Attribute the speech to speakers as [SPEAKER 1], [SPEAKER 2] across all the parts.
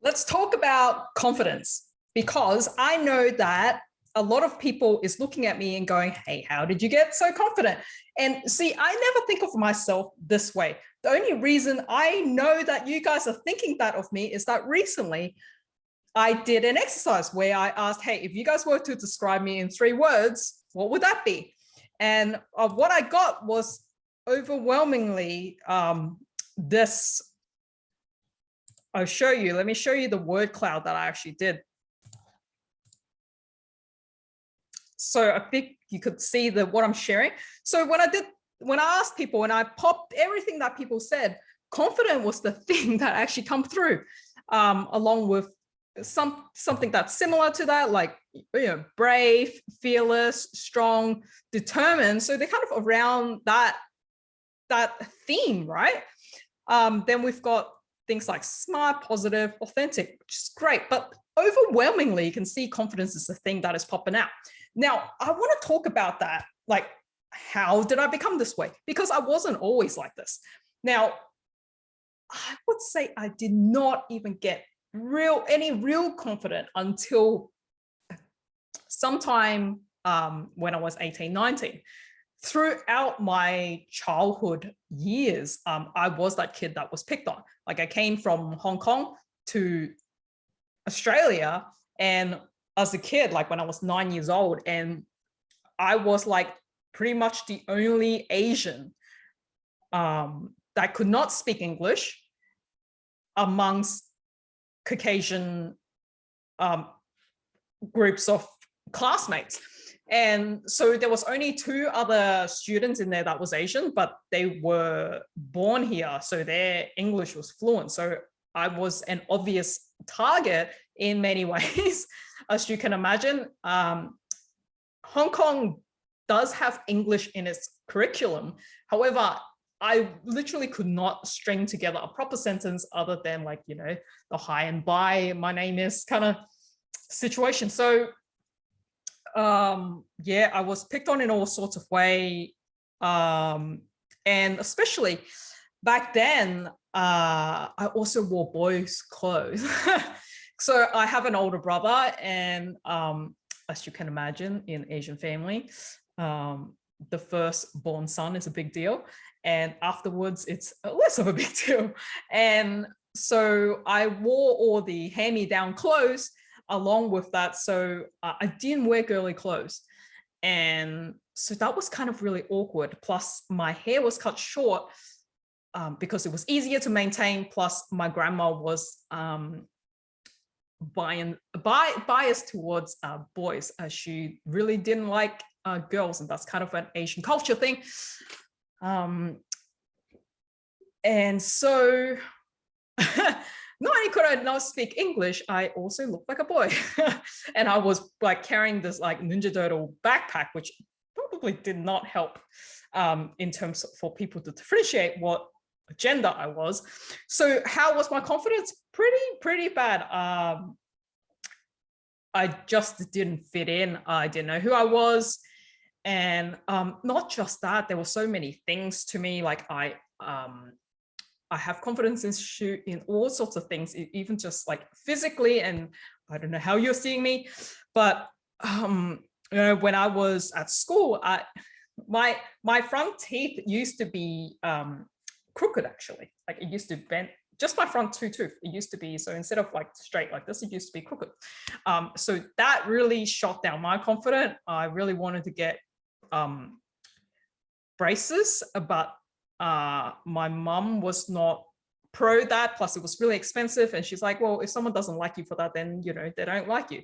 [SPEAKER 1] Let's talk about confidence, because I know that a lot of people is looking at me and going, hey, how did you get so confident? And see, I never think of myself this way. The only reason I know that you guys are thinking that of me is that recently I did an exercise where I asked, hey, if you guys were to describe me in 3 words, what would that be? And what I got was overwhelmingly this. I'll show you. Let me show you the word cloud that I actually did. So I think you could see what I'm sharing. So when I asked people and I popped everything that people said, confident was the thing that actually come through, along with something that's similar to that, like, brave, fearless, strong, determined. So they're kind of around that theme, right? Then we've got things like smart, positive, authentic, which is great. But overwhelmingly, you can see confidence is the thing that is popping out. Now, I want to talk about that. Like, how did I become this way? Because I wasn't always like this. Now, I would say I did not even get any real confident until sometime when I was 18, 19. Throughout my childhood years, I was that kid that was picked on. Like, I came from Hong Kong to Australia, and as a kid, like when I was 9 years old, and I was like pretty much the only Asian that could not speak English amongst Caucasian groups of classmates. And so there was only 2 other students in there that was Asian, but they were born here, so their English was fluent. So I was an obvious target in many ways, as you can imagine. Hong Kong does have English in its curriculum. However, I literally could not string together a proper sentence other than, like, the hi and bye, my name is kind of situation. So yeah, I was picked on in all sorts of way, and especially back then, I also wore boys' clothes. So I have an older brother, and as you can imagine, in Asian family, the firstborn son is a big deal, and afterwards it's less of a big deal. And so I wore all the hand-me-down clothes along with that. So I didn't wear girly clothes. And so that was kind of really awkward. Plus my hair was cut short because it was easier to maintain. Plus my grandma was biased towards boys. She really didn't like girls, and that's kind of an Asian culture thing. And so not only could I not speak English, I also looked like a boy. And I was like carrying this like Ninja Turtle backpack, which probably did not help in terms for people to differentiate what gender I was. So how was my confidence? Pretty bad. I just didn't fit in. I didn't know who I was. And not just that, there were so many things to me. Like I have confidence in all sorts of things, even just like physically. And I don't know how you're seeing me, but when I was at school, my front teeth used to be crooked, actually. Like, it used to bend. Just my front 2 teeth, it used to be, so instead of like straight like this, it used to be crooked. So that really shot down my confidence. I really wanted to get braces, but my mum was not pro that. Plus it was really expensive, and she's like, well, if someone doesn't like you for that, then they don't like you.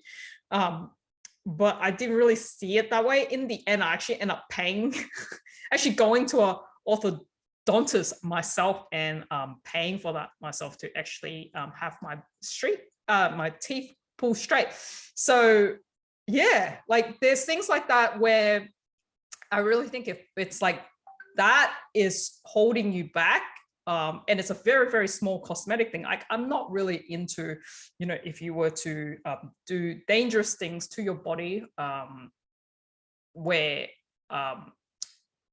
[SPEAKER 1] But I didn't really see it that way. In the end, I actually ended up paying actually going to a orthodontist myself and paying for that myself to actually have my teeth pulled straight. So yeah, like there's things like that where I really think if it's like that is holding you back, and it's a very, very small cosmetic thing. Like, I'm not really into, if you were to do dangerous things to your body, where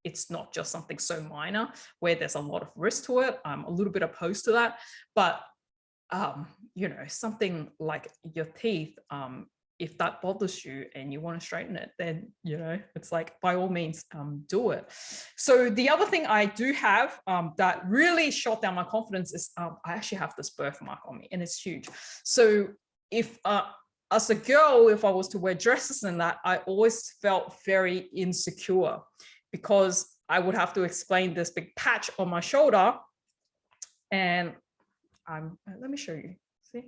[SPEAKER 1] it's not just something so minor, where there's a lot of risk to it. I'm a little bit opposed to that. But you know, something like your teeth, if that bothers you and you want to straighten it, then, you know, it's like, by all means, do it. So the other thing I do have that really shot down my confidence is I actually have this birthmark on me, and it's huge. So if as a girl, if I was to wear dresses and that, I always felt very insecure because I would have to explain this big patch on my shoulder. And let me show you. See,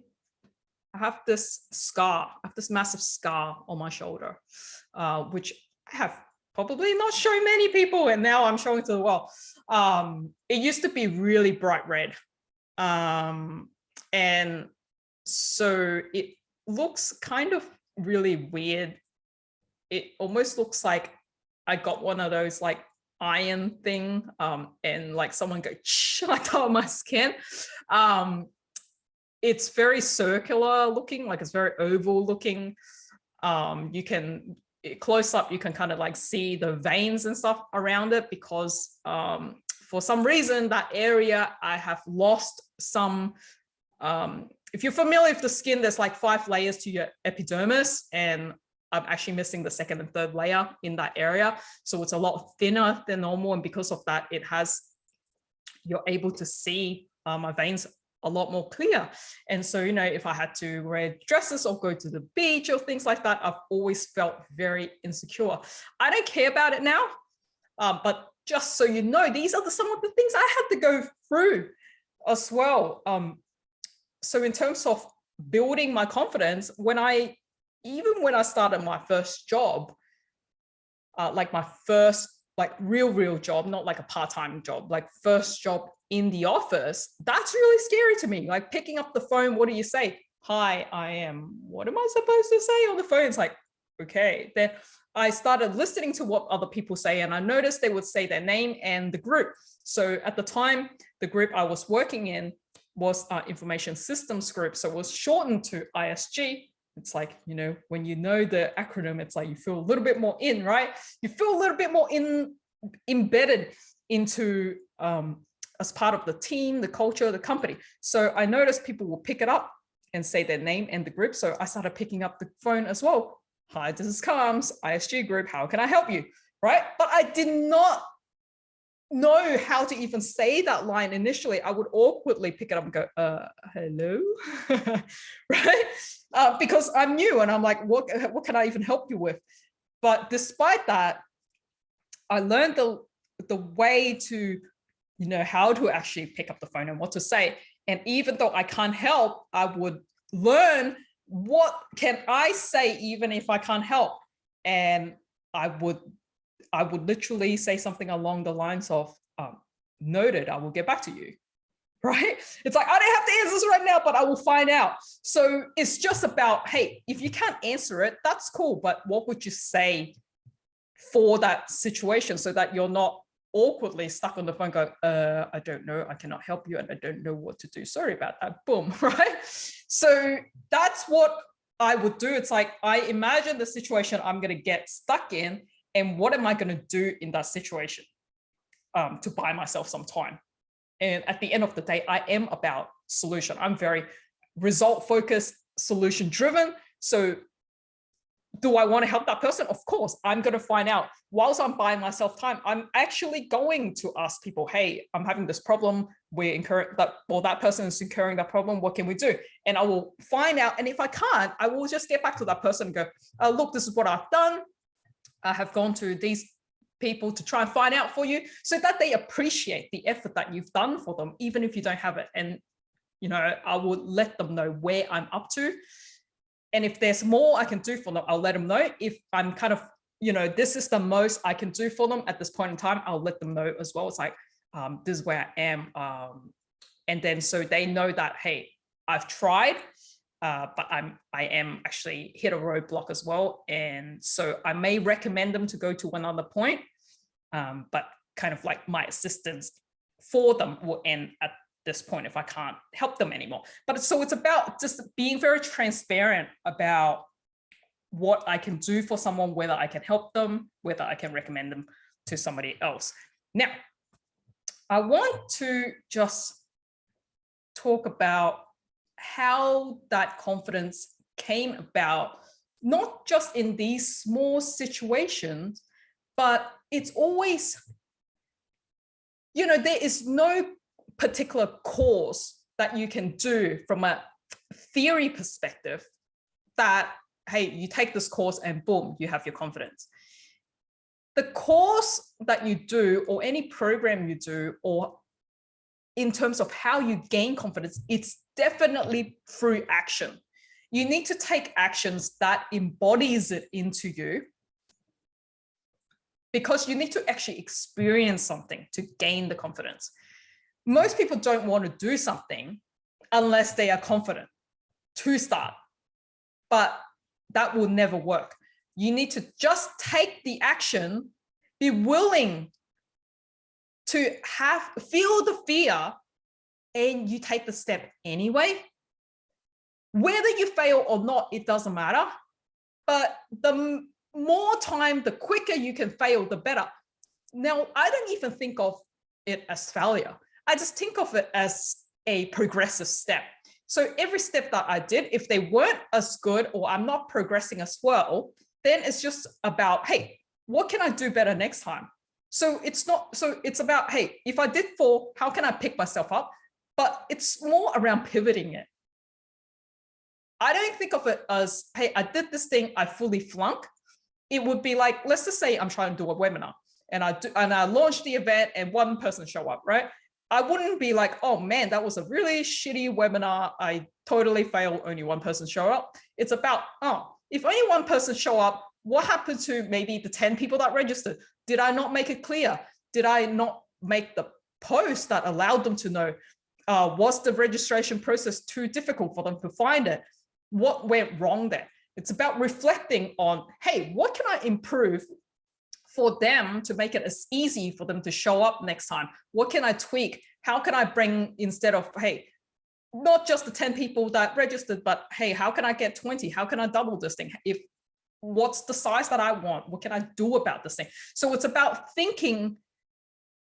[SPEAKER 1] I have this scar. I have this massive scar on my shoulder, which I have probably not shown many people, and now I'm showing to the world. It used to be really bright red, and so it looks kind of really weird. It almost looks like I got one of those like iron thing, and like someone go like that on my skin. It's very circular looking, like it's very oval looking. You can, close up, you can kind of like see the veins and stuff around it, because for some reason that area I have lost some, if you're familiar with the skin, there's like 5 layers to your epidermis, and I'm actually missing the 2nd and 3rd layer in that area. So it's a lot thinner than normal. And because of that, you're able to see my veins a lot more clear. And so, you know, if I had to wear dresses or go to the beach or things like that, I've always felt very insecure. I don't care about it now, but just so you know, these are some of the things I had to go through as well. So in terms of building my confidence, even when I started my first job, like my first like real job, not like a part-time job, like first job in the office, that's really scary to me. Like picking up the phone, what do you say? Hi, I am, what am I supposed to say on the phone? It's like, okay. Then I started listening to what other people say, and I noticed they would say their name and the group. So at the time, the group I was working in was Information Systems Group. So it was shortened to ISG. It's like, you know, when you know the acronym, it's like you feel a little bit more in, right? You feel a little bit more embedded into as part of the team, the culture, the company. So I noticed people will pick it up and say their name and the group. So I started picking up the phone as well. Hi, this is Carms, ISG Group. How can I help you? Right? But I did not know how to even say that line initially. I would awkwardly pick it up and go, hello, right? Because I'm new and I'm like, what can I even help you with? But despite that, I learned the way to, you know, how to actually pick up the phone and what to say. And even though I can't help, I would learn what can I say even if I can't help. And I would literally say something along the lines of, noted, I will get back to you, right? It's like, I don't have the answers right now, but I will find out. So it's just about, hey, if you can't answer it, that's cool. But what would you say for that situation so that you're not awkwardly stuck on the phone going, I don't know, I cannot help you and I don't know what to do. Sorry about that, boom, right? So that's what I would do. It's like, I imagine the situation I'm going to get stuck in, and what am I going to do in that situation to buy myself some time? And at the end of the day, I am about solution. I'm very result focused, solution driven. So do I want to help that person? Of course, I'm going to find out. Whilst I'm buying myself time, I'm actually going to ask people, hey, I'm having this problem. We're incurring that, or that person is incurring that problem. What can we do? And I will find out. And if I can't, I will just get back to that person and go, look, this is what I've done. I have gone to these people to try and find out for you, so that they appreciate the effort that you've done for them, even if you don't have it. And, you know, I will let them know where I'm up to. And if there's more I can do for them, I'll let them know. If I'm kind of, you know, this is the most I can do for them at this point in time, I'll let them know as well. It's like, this is where I am. And then so they know that, hey, I've tried, but I am actually hit a roadblock as well. And so I may recommend them to go to another point, but kind of like my assistance for them will end at this point if I can't help them anymore. But so it's about just being very transparent about what I can do for someone, whether I can help them, whether I can recommend them to somebody else. Now, I want to just talk about how that confidence came about, not just in these small situations, but it's always, there is no particular course that you can do from a theory perspective that, hey, you take this course and boom, you have your confidence. The course that you do, or any program you do, or in terms of how you gain confidence, it's definitely through action. You need to take actions that embodies it into you, because you need to actually experience something to gain the confidence. Most people don't want to do something unless they are confident to start, but that will never work. You need to just take the action, be willing to feel the fear, and you take the step anyway. Whether you fail or not, it doesn't matter. But the more time, the quicker you can fail, the better. Now, I don't even think of it as failure. I just think of it as a progressive step. So every step that I did, if they weren't as good or I'm not progressing as well, then it's just about, hey, what can I do better next time? So it's about, hey, if I did fall, how can I pick myself up? But it's more around pivoting it. I don't think of it as, hey, I did this thing, I fully flunk. It would be like, let's just say I'm trying to do a webinar and I launch the event and one person show up, right? I wouldn't be like, oh man, that was a really shitty webinar. I totally failed, only one person showed up. It's about, oh, if only one person show up, what happened to maybe the 10 people that registered? Did I not make it clear? Did I not make the post that allowed them to know? Was the registration process too difficult for them to find it? What went wrong there? It's about reflecting on, hey, what can I improve for them to make it as easy for them to show up next time? What can I tweak? How can I bring, instead of, hey, not just the 10 people that registered, but hey, how can I get 20? How can I double this thing? What's the size that I want? What can I do about this thing? So it's about thinking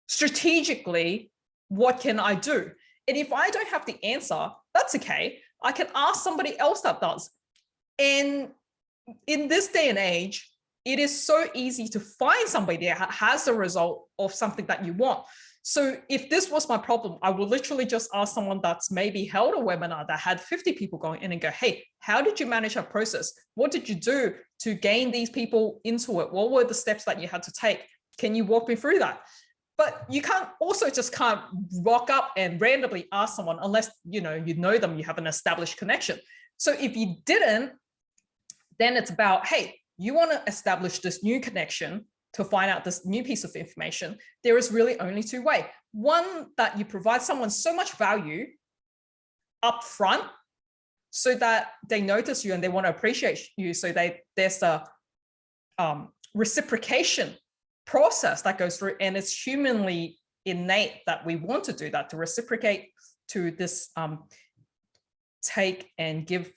[SPEAKER 1] strategically, what can I do? And if I don't have the answer, that's okay. I can ask somebody else that does. And in this day and age, it is so easy to find somebody that has the result of something that you want. So if this was my problem, I would literally just ask someone that's maybe held a webinar that had 50 people going in and go, hey, how did you manage that process? What did you do to gain these people into it? What were the steps that you had to take? Can you walk me through that? But you can't rock up and randomly ask someone unless you know them, you have an established connection. So if you didn't, then it's about, hey, you want to establish this new connection to find out this new piece of information. There is really only two ways. One, that you provide someone so much value up front so that they notice you and they want to appreciate you. So there's a reciprocation process that goes through, and it's humanly innate that we want to do that, to reciprocate to this take and give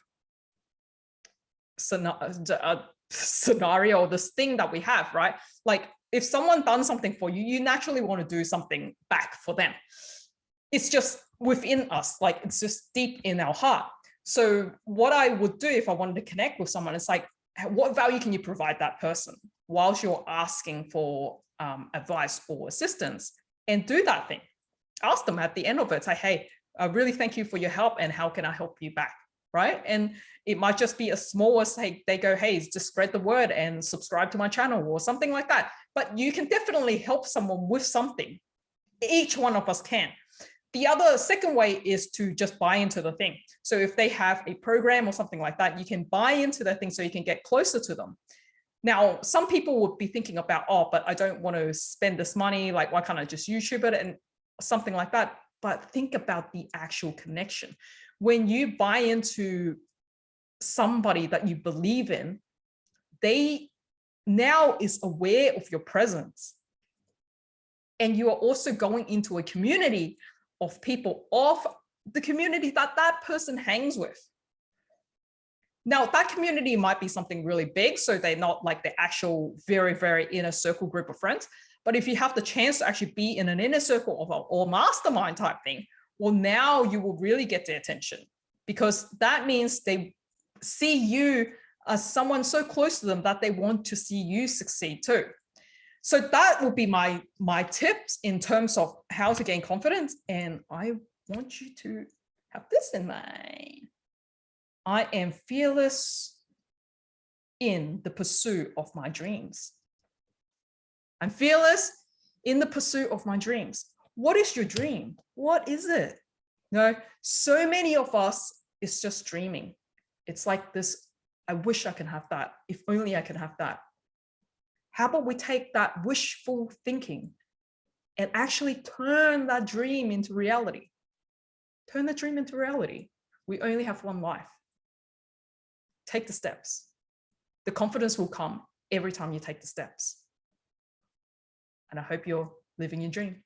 [SPEAKER 1] scenario, this thing that we have, right? Like if someone done something for you, you naturally want to do something back for them. It's just within us, like it's just deep in our heart. So what I would do if I wanted to connect with someone, it's like, what value can you provide that person whilst you're asking for advice or assistance? And do that thing. Ask them at the end of it, say, hey, I really thank you for your help, and how can I help you back? Right? And it might just be as small as, hey, they go, hey, just spread the word and subscribe to my channel or something like that. But you can definitely help someone with something. Each one of us can. The second way is to just buy into the thing. So if they have a program or something like that, you can buy into that thing so you can get closer to them. Now, some people would be thinking about, oh, but I don't want to spend this money. Like, why can't I just YouTube it and something like that? But think about the actual connection. When you buy into somebody that you believe in, they now is aware of your presence. And you are also going into a community of people of the community that that person hangs with. Now, that community might be something really big, so they're not like the actual very, very inner circle group of friends. But if you have the chance to actually be in an inner circle of or mastermind type thing, well, now you will really get their attention. because that means they see you as someone so close to them that they want to see you succeed too. So that will be my tips in terms of how to gain confidence. And I want you to have this in mind. I am fearless in the pursuit of my dreams. I'm fearless in the pursuit of my dreams. What is your dream? What is it? So many of us is just dreaming. It's like this, I wish I can have that. If only I can have that. How about we take that wishful thinking and actually turn that dream into reality? Turn the dream into reality. We only have one life. Take the steps. The confidence will come every time you take the steps. And I hope you're living your dream.